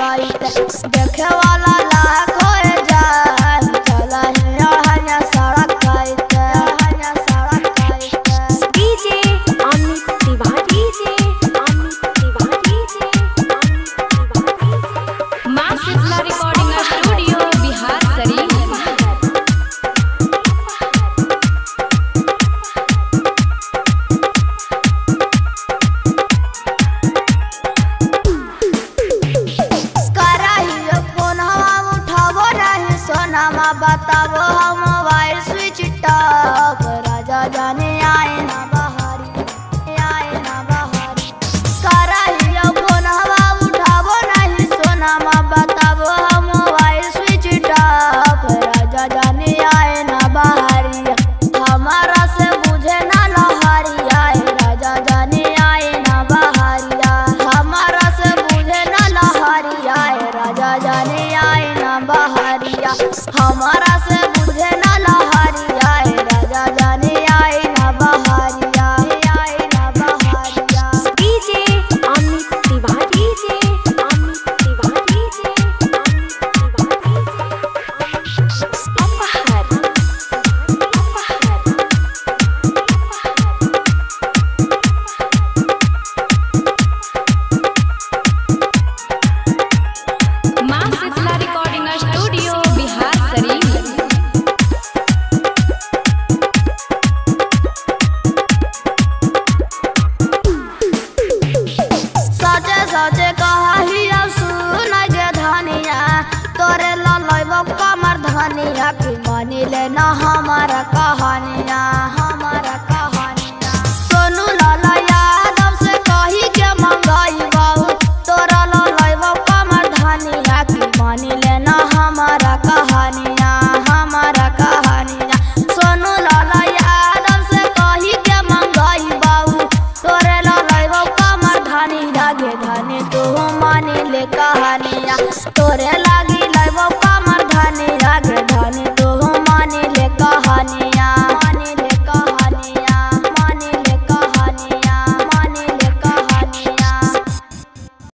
देखे वाला लाखों जान चला है सड़क डीजे अमित तिवारी मां शीतला रिकॉर्डिंग स्टूडियो बिहार शरीफ। बताबो हम मोबाइल स्विच टॉप राजा जाने आए ना बहारी करहियो फोन हवा उठाबो नहीं सोना माँ बताबो हम मोबाइल स्विच टॉप राजा जाने आए ना बहारी हमारा से बुझे ना लहारिया राजा जाने आए ना बहारिया हमारा से बुझे ना लहारिया राजा जाने आए ना बहारिया हमारा से बुझे ना लहारिया राजा जाने आए ना बहारिया डीजे अमित तिवारी मां शीतला रिकॉर्डिंग स्टूडियो बिहार शरीफ। सचे सचे कहिया सुन गे धनिया तोरे ललैबो कमर धनिया कि मानी ले ना हमारा कहानिया सोनू लाला यादव से कही के मंगाई बाबू तोरा ललैबो कमर धनिया कि मानी ले ना हमारा कहानिया सोनू लाला यादव से कही के मंगाई बाबू तोरे ललैबो कमर धनिया गे धनी तू मानी ले कहानिया तोरे